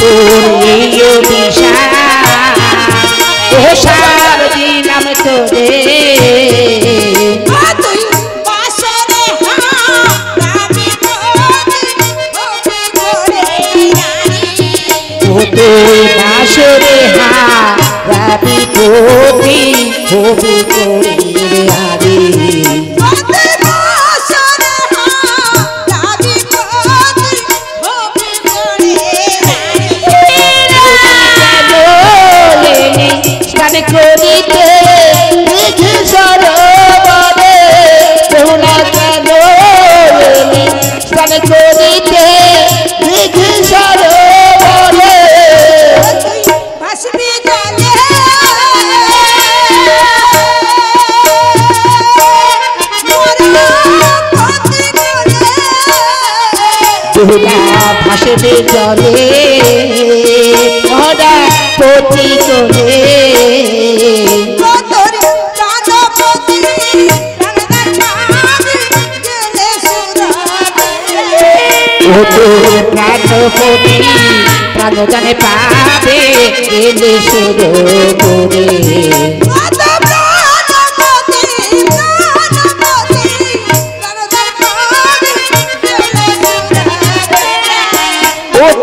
তোর এই অভিশাপ ও সারদি নাম তোরে তুই বাসরে হারাবি কোটি হবি করে আরে স্নান করিতে দিঘি সরোবরে বেহুলা কেন স্নান করিতে দিঘি সরোবরে বেহুলা ভাসবে জলে মরা পতি করে প্রাণপতি প্রাণ জানে পাবে এলে শুরু করে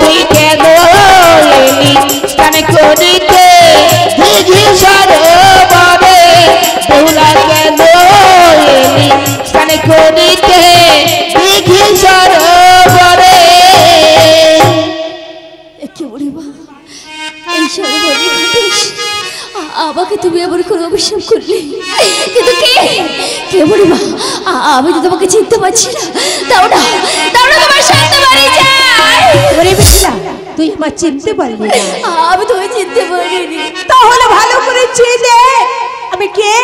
তুই কেন এলি স্নান করিতে দিঘি সরোবরে বেহুলা কেন এলি স্নান করিতে দিঘি সরোবরে আমাকে তুমি আবার কোনো অভিশাপ করলে কিন্তু কে বলিবা আমি তো তোমাকে চিনতে পারছি না দাও না তোমার সাথে বাড়ি যাই তুই আমার চিনতে পারবি না আমি তোমায় চিনতে পারিনি তাহলে ভালো করে চিনে আমি কে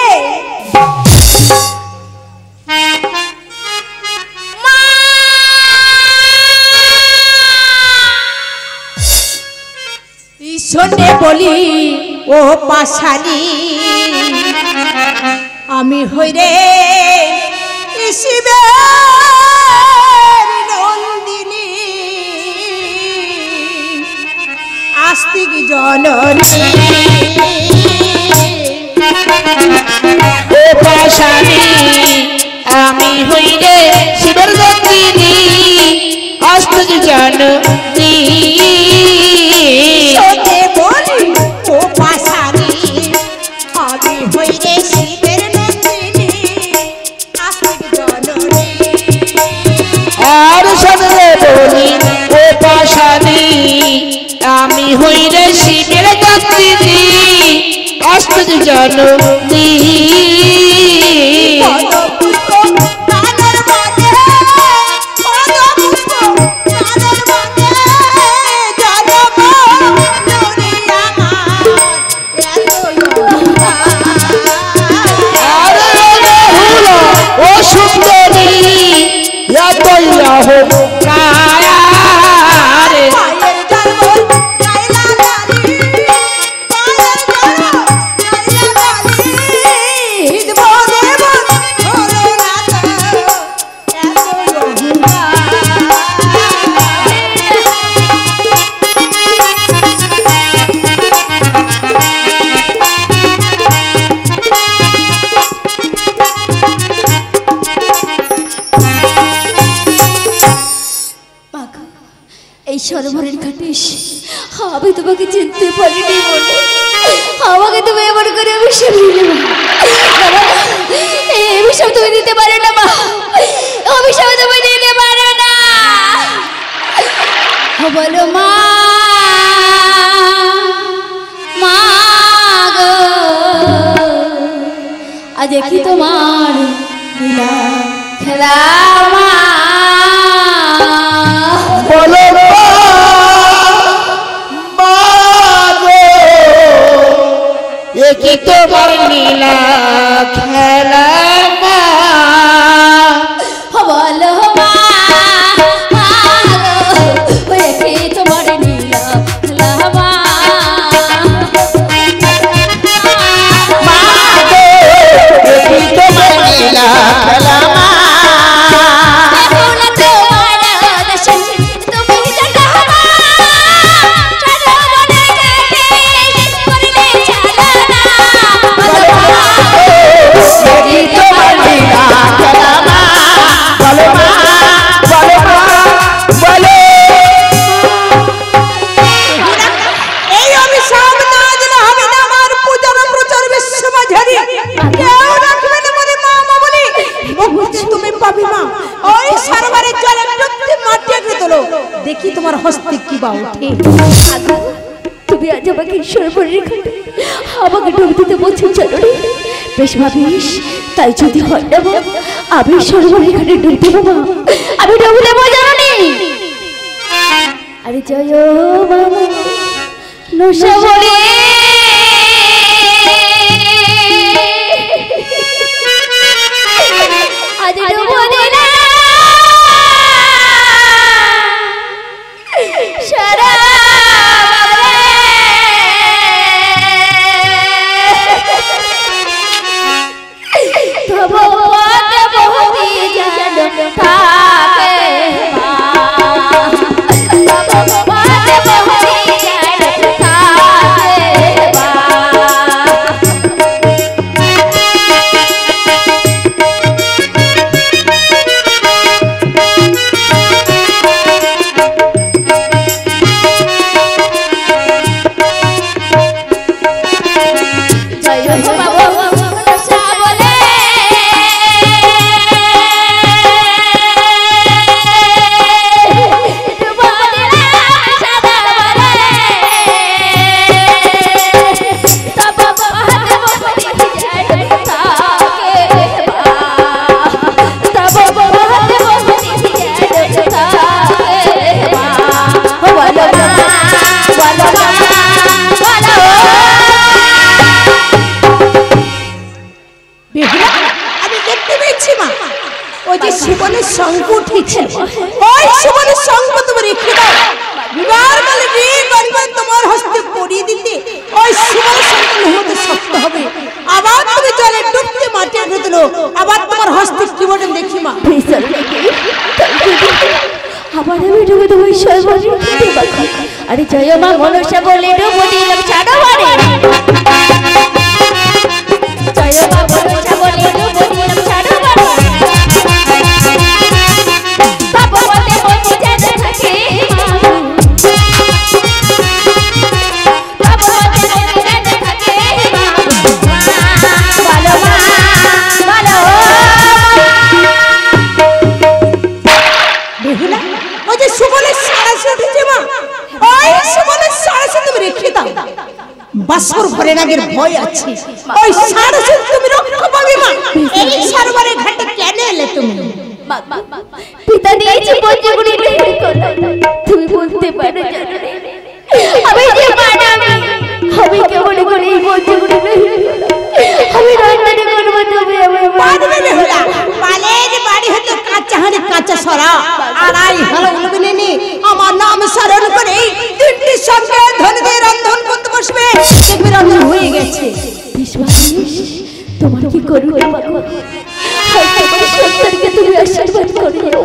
শোনে বলি ও পাশানি আমি হই রে শিবের নন্দিনী আস্তিক জননী ও পাশানি আমি হই রে শিবের নন্দিনী আস্তিক জননী আমি হই রে শিবের নন্দিনী আস্তিক জননী ও সুন্দরী সরোবরের ঘাটে এসে আমি তোমাকে চিনতে পারিনি বলে আমাকে তুমি এমন করে অভিশাপ দিলে এই অভিশাপ তুমি দিতে পারো না মা অভিশাপ তুমি দিতে পারো না বলো মা মা গো আজ কি তোমার লীলা খেলা মা বলো কি তোমার লীলা খেলা মা বলো মা কি তোমার লীলা খেলা মা কি তোমার লীলা খেলা মা তুমি তোলো, দেখি তোমার হস্তে কি বা ওঠে। তুমি আজ আমাকে সর্বরে আমাকে ডুব দিতে বলছো জননী। বেশ ভাবিস, তাই যদি হয় না আমি সর্বরেখানে ডুব দেবো মা, আমি ডুব দেবো জননী। আরে জয় বাবা নশা বলে আজ ডুব দিলা সারা জীবনের শঙ্খ উঠেছে, ওই জীবনের শঙ্খ তুমি রেখে দাও। বিবাহ কালে বিয়ে করবে, তোমার হস্তে পরিয়ে দিতে ওই জীবনের শঙ্খ হতে শক্ত হবে। আবার তুমি জলে ডুবতে মাটি আগে দিল, আবার তোমার হস্তে কি বটে দেখি মা। আবার আমি ডুবে দেবো সর্বরে। আরে জয় মা মনসা বলে ডুব দিলাম ছাড়ো বারে। জয় মা মনসা বলে ডুব দিলাম ছাড়ো বারে। বাসর ঘরে নাগের ভয় আছে, ওই সারসে তুমি রক্ষা পাবে মা। এই সরোবরে ঘাটে কেন এলে তুমি? পিতা দিয়েছে পঞ্চগুলি গ্রহণ করো, তুমি বলতে পারো জননী আমি যে মানামি, আমি কেমন করে এই পঞ্চগুলি গ্রহণ আমি রন্ধনে করবো, তুমি আমার পারবে বেহুলা। পালের বাড়ি হতে কাঁচা হাড়ি কাঁচা সরা আড়াই হাল উলবিনে নি আমার নাম স্মরণ করে তিনটির সঙ্গে ধনদের রন্ধন করতে বসবে, দেখবে রন্ধন হয়ে গেছে। বিশ্বাস তোমার কি করবে বাবা, তোমার সন্তানকে তুমি আশীর্বাদ করে যাও,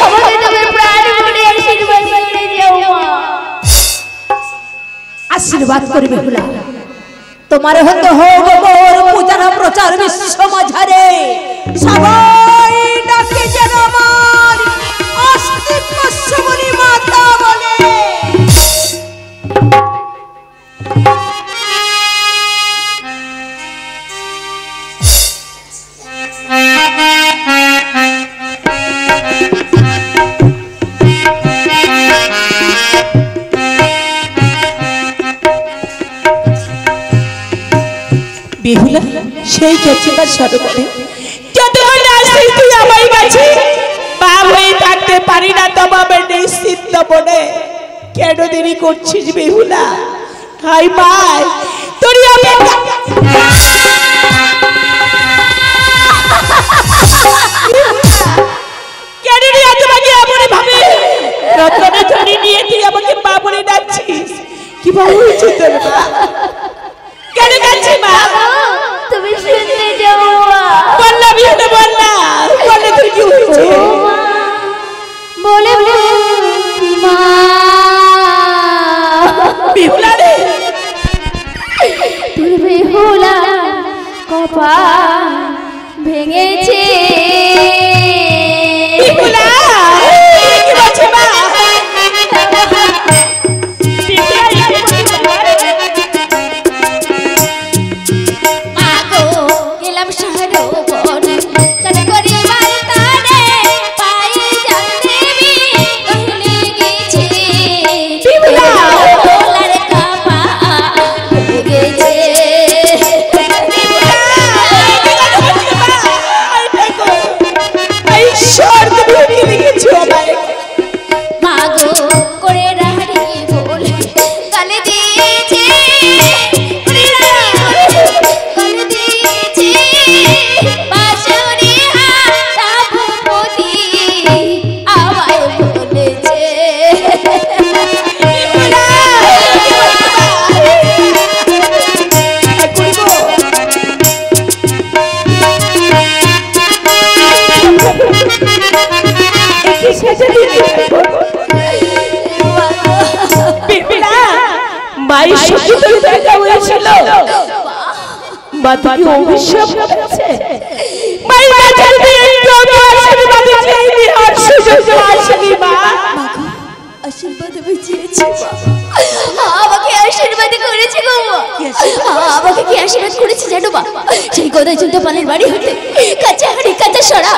আমাকে তুমি প্রাণ ভরে আশীর্বাদ করে যাও মা। আশীর্বাদ করবে বেহুলা, তোমার হতে হোক মোর পূজার প্রচার বিশ্ব মাঝারে, সবাই ডাকে যেন আমার আস্তিক কশ্যপনি মাতা বলে। বেহুলা সেই গেছিবা সরোবরে, যতক্ষণ আসিস তুই আমার কাছে বাপ হয়ে থাকতে পারি না, তবে নিশ্চিন্ত মনে কেন দেরি করছিস বেহুলা? হাই মাই তোরই কেন রে আজ আমাকে এমন ভাবে রত্নে ধরে নিয়ে তুই আমাকে মা বলে ডাকছিস? কি ভালো হয়েছে তোর মা? কেন কাছে মা? তুমি শুনতে যাও মা। বললাম এটা বললাম, বলে তুই কি হয়েছে? বলে মা বেহুলা রে, তোর বেহুলা কপাল ভেঙেছে। বেহুলা কি বলছে মা? মা তোকে অভিশাপ করেছে মায়ের কাছে তুই একটু আশীর্বাদ চাইবি আর সুযোগ আসেনি মা আশীর্বাদ আমি চেয়েছি আমাকে আশীর্বাদ করেছে গো আমাকে কি আশীর্বাদ করেছে জানো মা সেই কথা চিন্তা পালের বাড়ি হতে কাঁচা হাড়ি কাঁচা সরা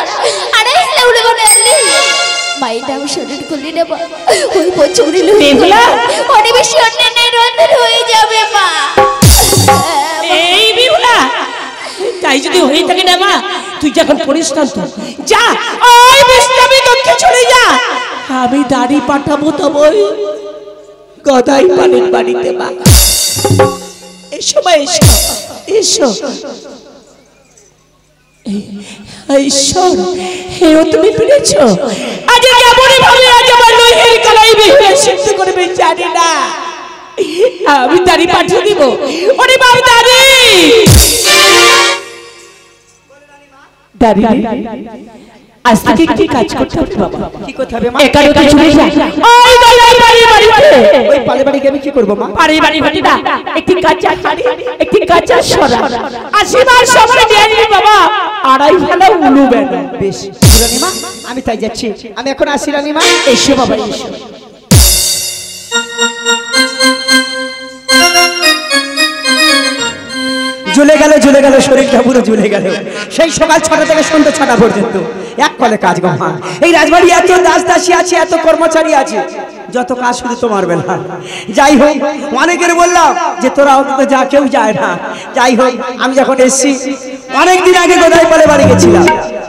আড়াই লাউলে বলে আনলি মায়ের নাম স্মরণ করলি না মা ওই পচুরি বেহুলা অনেক বেশি অন্যায় রন্ধন হয়ে যাবে মা এই বেহুলা তাই যদি হয়ে থাকে না মা তুই যখন পরিশ্রাম তো যা ওই বিশ্রামী কক্ষে চলে যা আমি দাড়ি পাঠাবো তবই গদাই পালের বাড়িতে মা এসো মা এসো এসো ঈশ্বর হেও তুমি পেরেছ আজ কেমন ভাবে আজ আমার লোহের কলাই ভেঙে সিদ্ধ করবে জানি না আমি দাড়ি পাঠিয়ে দিব ওরে বাবা দাড়ি দাড়ি আজ থেকে কি কাজ করতে হবে বাবা কি করতে হবে মা একাডতে চলে যা ওই গলাই বাড়িতে ওই পালে বাড়ি গিয়ে আমি কি করব মা বাড়ি না একটি কাঁচা হাড়ি একটি কাঁচা সরা আসিবার সময় দিয়ে দিবি বাবা আড়াই ফেলা উলু বেনা বেশ রানীমা আমি তাই যাচ্ছি আমি এখন আসি রানীমা এসো বাবা এসো জ্বলে গেল শরীরটা পুরো জ্বলে গেল সেই সকাল 6টা থেকে সন্ধ্যা 6টা পর্যন্ত এক কলে কাজ গো মা এই রাজবাড়ি এত দাসদাসী আছে এত কর্মচারী আছে যত কাজ শুধু তোমার বেলা যাই হোক অনেকের বললাম যে তোরা অন্তত যা কেউ যায় না যাই হোক আমি যখন এসছি অনেকদিন আগে গোদাই পালে বাড়ি গেছিলাম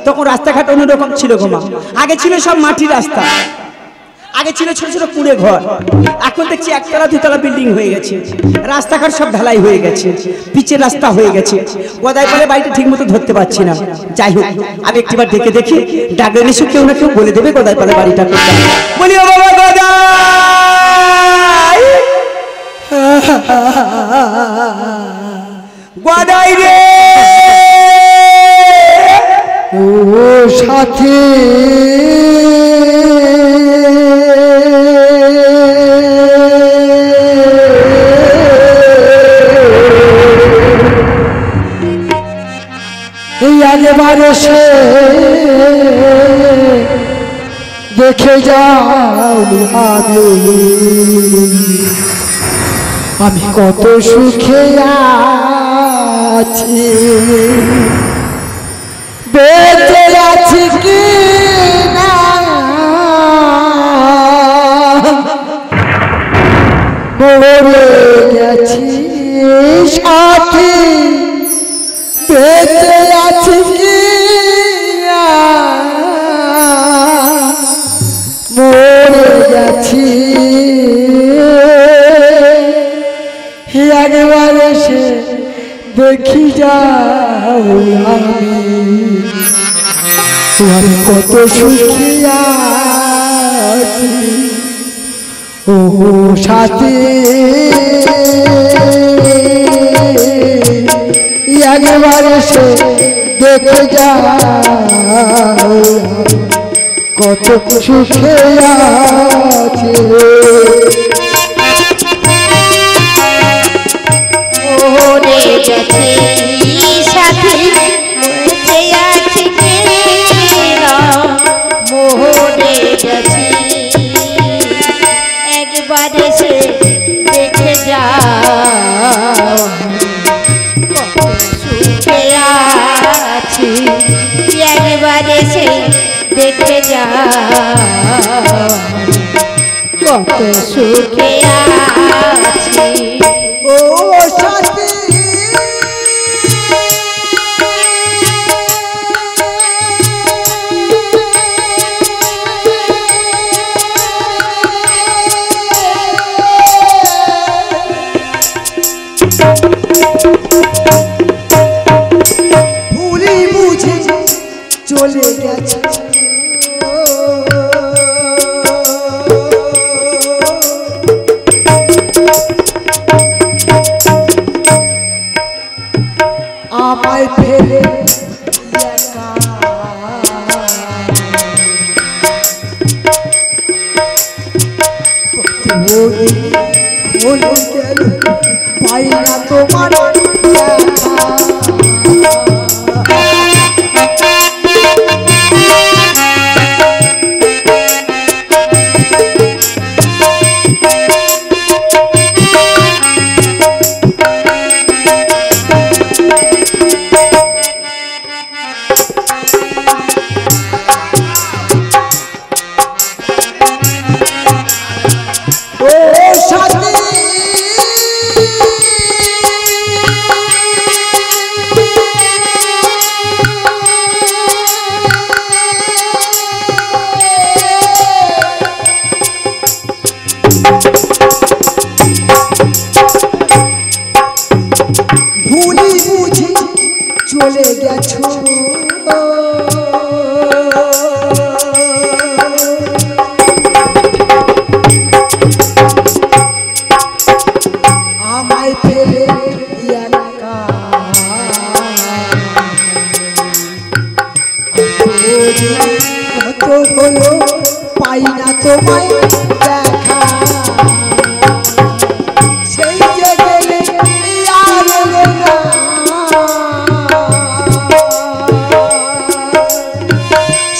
তখন রাস্তাঘাট অন্যরকম ছিল গো মা আগে ছিল সব মাটির রাস্তা আগে ছিল ছোট ছোট কুঁড়ে ঘর এখন দেখছি একতলা দুতলা বিল্ডিং হয়ে গেছে রাস্তাঘাট সব ঢালাই হয়ে গেছে পিচের রাস্তা হয়ে গেছে গোদাই পালে বাড়িটা ঠিক মতো ধরতে পারছি না যাই হোক আমি একটিবার দেখে দেখি ডাকলে নিশ্চয় কেউ না কেউ বলে দেবে গোদাই পালে বাড়িটা কোথায় বলি ও বাবা গোদাই গোদাই রে ও সাথী আগেবারে সে দেখে যাও আমি কত সুখে আছি বেঁচে আছি কি না মরে গেছি সাথী বেঁচে আছি কি মরে গেছি একবার এসে দেখি যাও আমি কত সুখী আছি ও সাথী একবার এসে দেখে যাও কত সুখে আছে মরে গেছে সাথী বেঁচে আছি কিনা মরে গেছি একবার এসে দেখে যাও কত সুখে আছি একবার এসে দেখে যাও কত সুখে আছি ও সাথী ভুলি বুঝে চলে গেছে আমায় ফেলে পাই না তোমার দেখা কত হলো পাই না তোমায় দেখা সেই যে গেলে আর এলে না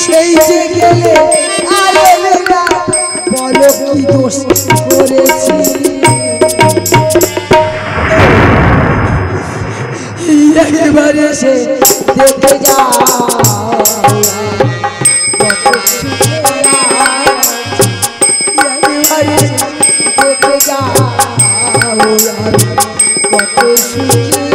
সেই যে গেলে আর এলে না বলো কি দোষ করেছি একবার এসে দেখে যাও কত সুখে আছি। একবার এসে দেখে যাও কত সুখে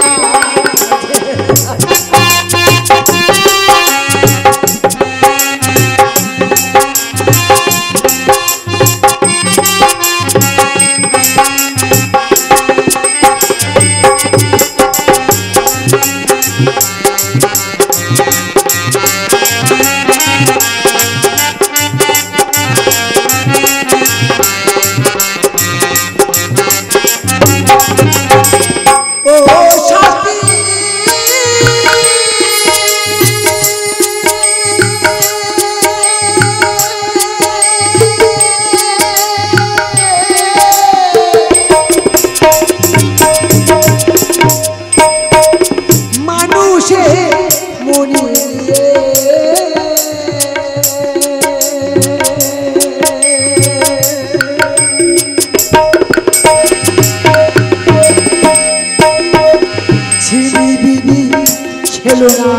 ছিল না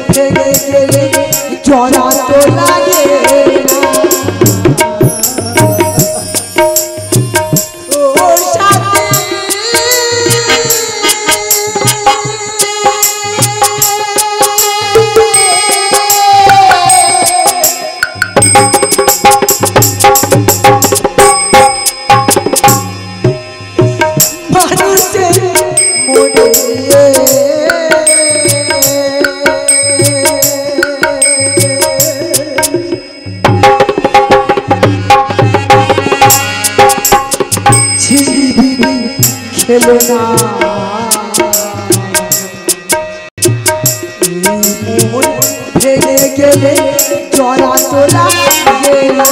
ভেঙে গেলে জড়া তো লাগে খেলো না ভেঙে গেলে জড়া তোলা গেলা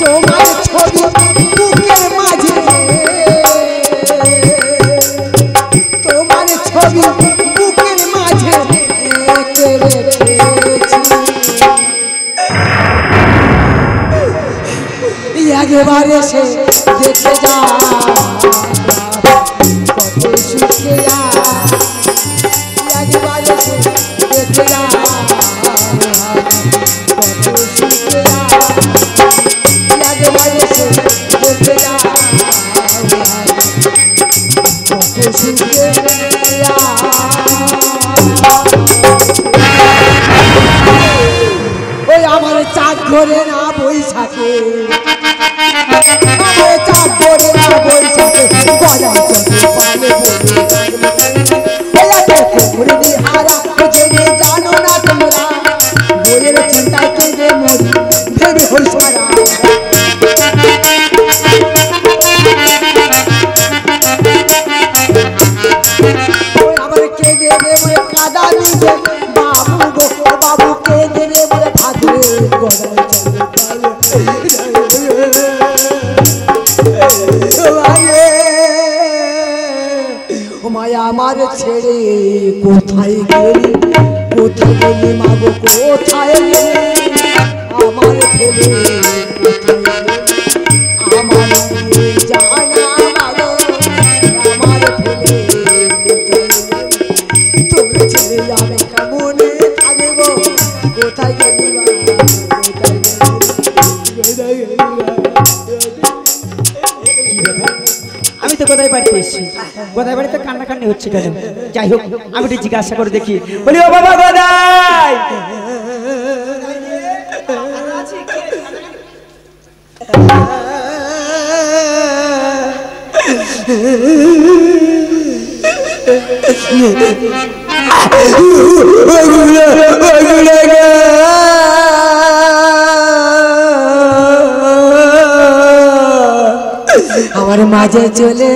তোমার ছবি বুকের মাঝে তোমার ছবি বুকের মাঝে এঁকে রেখেছি একবার এসে দেখে যা কত সুখে একবার এসে দেখে যা কত সুখে একবার এসে দেখে যা কত সুখে ওই আমার চাঁদ ঘরে না বৈশাখে চাঁদ ঘরে না বৈশাখে গলায় চলে পালে বলে হারা জেনে জানো না তোমরা বইয়ের চিন্তায় কেঁদে মরি ভেবে হই সারা আমার কেঁদে বলে কাদা নিজে বাবু গো বাবু কেঁদে বলে ভাদরে গলায় আমার ছেড়ে কোথায় গেলি মাগো কোথায় আমার ফেলে আমার জানা মাগো আমার ফেলে তোর ছেড়ে আমি কেমনে থাকবো কোথায় গেলি আমি তো কোথায় বাড়িতে এসেছি কোথায় বাড়িতে কান্নাকান্নি হচ্ছে কেন যাই হোক আমি একটু জিজ্ঞাসা করে দেখি বলি ও বাবা কোথায় আমার মাঝে চলে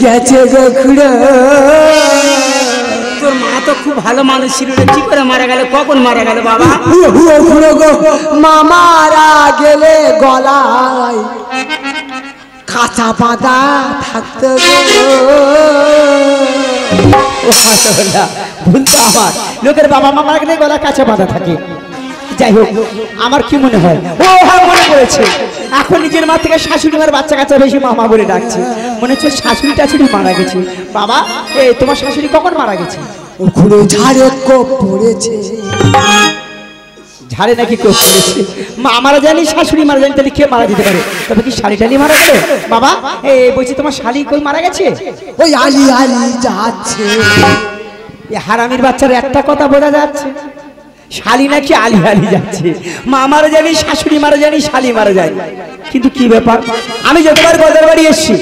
গেছে গো খুড়ো। তোর মা তো খুব ভালো মানুষ ছিল রে, কি করে মারা গেল, কখন মারা গেল বাবা? খুড়ো গো, মা মারা গেলে গলায় কাঁচা পাতা থাকতো গো। ও মাশাআল্লাহ, ভুল তো আমার, লোকের বাবা মা মারা গেলে গলা কাছে বাঁধা থাকে। যাই হোক, আমার কি মনে হয়, ও হ্যাঁ মনে পড়েছে, এখন নিজের মা থেকে শাশুড়ি মার বাচ্চা কাচ্চা বেশি মামা বলে ডাকছে, মনে হচ্ছে শাশুড়ি টাশুড়ি মারা গেছে। বাবা, এই তোমার শাশুড়ি কখন মারা গেছে? ও খুড়ো ঝাড়ে কোপ পড়েছে। ঝাড়ে নাকি কোপ পড়েছে? মা মারা যায়নি, শাশুড়ি মারা যায়নি, তাহলে কে মারা যেতে পারে? তবে কি শালি টালি মারা গেল? বাবা, এই বলছি তোমার শালি কই মারা গেছে? ওই আলি আলি যাচ্ছে। এই হারামির বাচ্চার একটা কথা বোঝা যাচ্ছে, শালি নাকি আলি আলি যাচ্ছে। মা মারা যায়নি, শাশুড়ি মারা যায়নি, শালি মারা যায়নি, কিন্তু কি ব্যাপার? আমি যতবার গদার বাড়ি এসছি,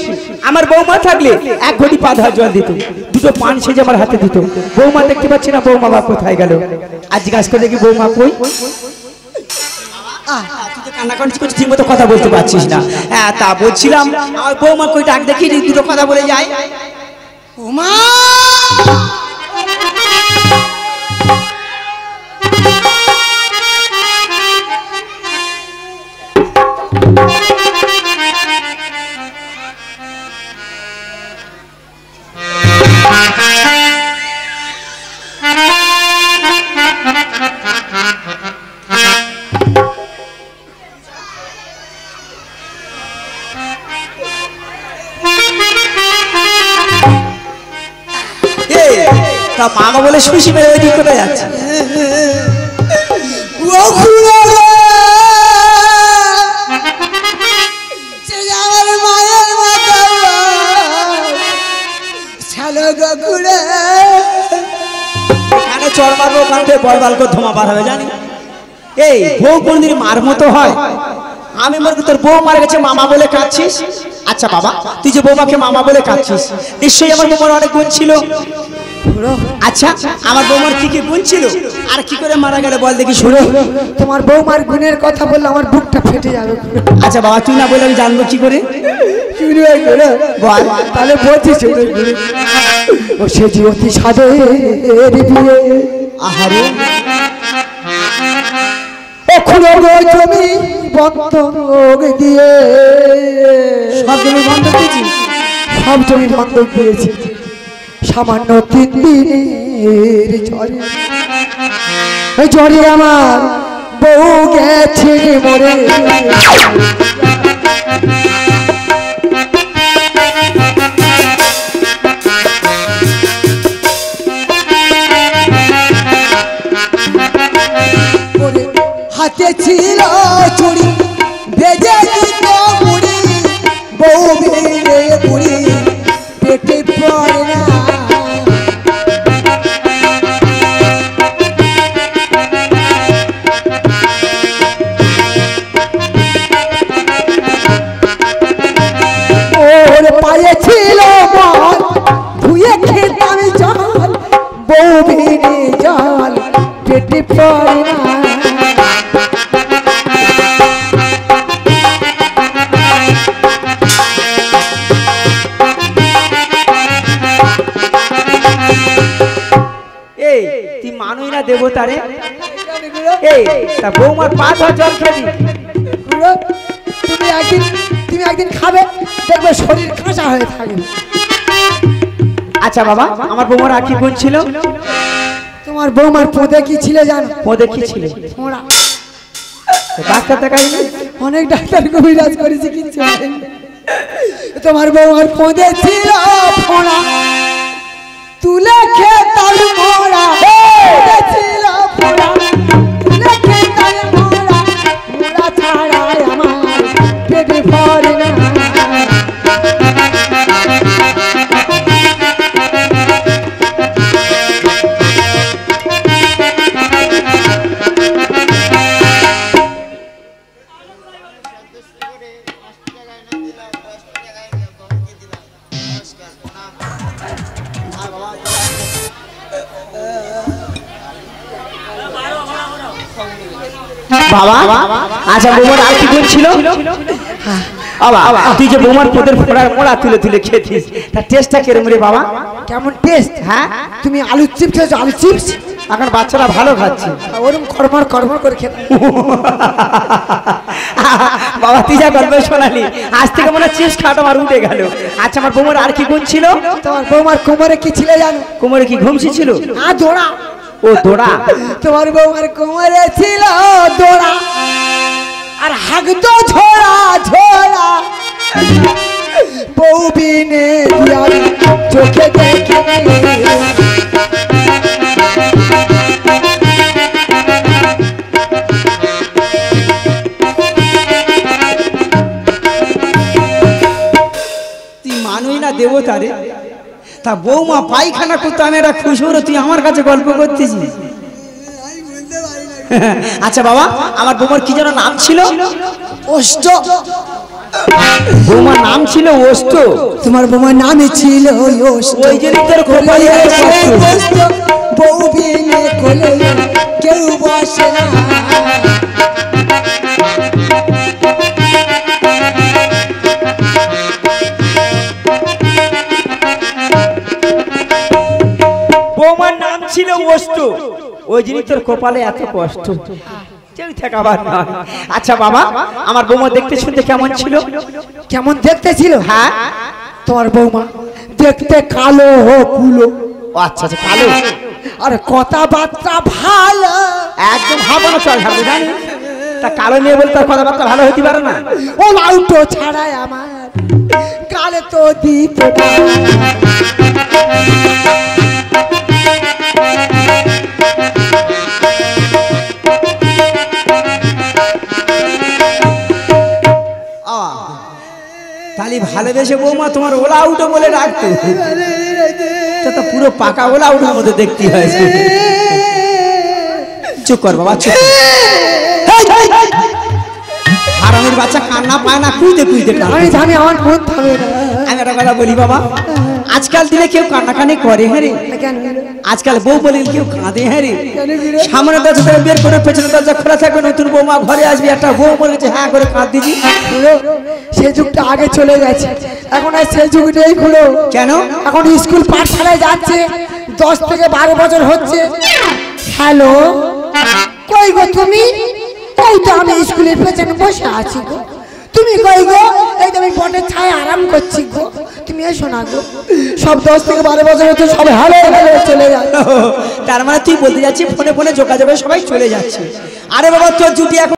আমার বৌমা থাকলে এক ঘটি পা ধোয়ার জল দিত, দুটো পান সেজে আমার হাতে দিত। বৌমা দেখতে পাচ্ছি না, বৌমা বা কোথায় গেল? আজ জিজ্ঞাসা করে দেখি বৌমা কই। তুই তো কান্নাকাটি করছিস, ঠিক মতো কথা বলতে পারছিস না। হ্যাঁ, তা বলছিলাম আমার বৌমা কই, ডাক দেখি দুটো কথা বলে যায়। ওমা তা মামা বলে শুষি মেরে ওই দিক কোথায় যাচ্ছে? ও খুড়ো গো, সে আমার মায়ের মতো ছালো গো খুড়ো। এখানে চড় মারবো, ওখান থেকে বলবাল করে ধোঁয়া বার হবে জানি। এই বউ কোনদিন মার মতো হয়? আমি মনে করি তোর বউ মারা গেছে মামা বলে কাঁদছিস। আচ্ছা বাবা, তুই যে বৌমাকে মামা বলে কাঁদছিস, নিশ্চয়ই আমার বৌমার অনেক গুণ ছিল। আচ্ছা, আমার বৌমার কি কি গুণ ছিল আর কি করে মারা গেল বল দেখি শুনো। তোমার বৌমার গুণের কথা বললে আমার বুকটা ফেটে যাবে। আচ্ছা বাবা, তুই না বলে আমি জানবো কি করে? বল তাহলে বলছি শুনে। ও সে যে অতি সাদের বিয়ে, আহারে ও খুড়ো গো জমি বন্ধক দিয়ে, সব জমি বন্ধক দিয়েছি, সব জমি বন্ধক দিয়েছি সামান্য 3 দিনের ঝড়ে। ওই ঝড়ে আমার বউ গেছে মরে। হাতে ছিল চুড়ি ভেজে দিত মুড়ি, বউ ভেঙে বুড়ি পেটে পড়ে না। ওর পায়ে ছিল বল, ধুয়ে খেতাম জল, বউ ভেঙে জল পেটে পড়ে না। তুই মানুষ না দেবতা রে? এই তা বৌমার পা ধোয়া জল খাবি? তুমি একদিন খাবে, দেখবে শরীর কাঁচা হয়ে থাকবে। আচ্ছা বাবা, আমার বৌমার আর কি গুণ ছিল? তোমার বৌমার পোদে কি ছিল জানো? পোদে কি ছিল? ফোঁড়া। ডাক্তার দেখাইনি? অনেক ডাক্তার কবিরাজ করেছি, কিচ্ছু হয়নি। তোমার বৌমার পোদে ছিল ফোঁড়া, তুলে খেতাম মোড়া। ছিল ফোঁড়া, তুলে খেতাম মোড়া, মোড়া ছাড়াই আমার পেটে পড়ে না। বাবা, আচ্ছা বৌমার আর কি গুণ ছিল? বাবা তুই যে বৌমার পোদের মোড়া তুলে তুলে খেতিস তার টেস্টটা কেরম রে বাবা? কেমন টেস্ট? হ্যাঁ তুমি আলু চিপস খেয়েছো? আলু চিপস এখন বাচ্চারা ভালো খাচ্ছে। ওরকম কর্মর কর্মর করে খেতে। বাবা তুই যা গল্প শোনালি আজ থেকে মনে চিপস খাওয়াটা আমার উঠে গেল। আচ্ছা আমার বৌমার আর কি গুণ ছিল? তোমার বৌমার কোমরে কি ছিল জানো? কোমরে কি ঘুমসি ছিল? দোড়া। ও দোড়া। তোমার বৌমার কোমরে ছিল দোড়া আর হাগতো ঝোড়া ঝোড়া। বউ বিনে চোখে দেখে তুই মানুষ না দেবতা রে। তা বৌমা পায়খানা করতে আমি একটা খুশি হলো, তুই আমার কাছে গল্প করতেছিস। আচ্ছা বাবা আমার বৌমার কি যেন নাম ছিল? অষ্ট। বৌমার নাম ছিল অষ্ট। তোমার বৌমার নামই ছিল অষ্ট। ওই জন্য তোর কপালে এত কষ্ট। বউ বিনে কোলে কেউ বসে না। বৌমার নাম ছিল অষ্ট, ওই জন্য তোর কপালে এত কষ্ট। আচ্ছা বাবা আমার বৌমা দেখতে শুনতে কেমন ছিল? কেমন দেখতে ছিল? হ্যাঁ তোমার বৌমা দেখতে কালো কুলো। আচ্ছা আচ্ছা কালো আর কথাবার্তা ভালো। একদম ভাবনা চল ভালো জানি। তা কালো মেয়ে বলতে তার কথাবার্তা ভালো হতে পারে না? ও লাউটো ছাড়াই আমার কালে তো দিতে তাহলে ভালোবেসে বৌমা তোমার ওলা উঠো বলে রাখতো, তো পুরো পাকা ওলা উঠোর মধ্যে দেখতে হয়েছে। চুপ কর বাবা চুপ। হারামির বাচ্চা কান্না পায় না, কুইতে কুইতে আমি জানি আমার মন থামে না। আমি একটা কথা বলি বাবা, আজকাল দিনে কেউ কান্নাকানি করে হ্যাঁ রে, আজকাল বউ বলে কেউ কাঁদে হ্যাঁ রে। সামনে দরজা থেকে বের করে পেছনে দরজা খোলা থাকবে, নতুন বৌমা ঘরে আসবে, একটা বউ বলেছে হ্যাঁ করে কাঁদ দিবি। সেই যুগটা আগে চলে গেছে, এখন আর সেই যুগটাই খুলো। কেন? এখন স্কুল পাঠশালায় যাচ্ছে, 10 থেকে 12 বছর হচ্ছে। হ্যালো কই গো তুমি? এই তো আমি স্কুলের পেছনে বসে আছি গো। তুমি কই গো? এই তো আমি বটের ছায় আরাম করছি গো। তুমি এসো না গো। সব 10 থেকে 12 বছর হচ্ছে, সব হ্যালো হ্যালো চলে যাচ্ছে। তার মানে তুই বলতে যাচ্ছিস ফোনে ফোনে যোগাযোগে সবাই চলে যাচ্ছে। আরে বাবা তোর জুটি এখন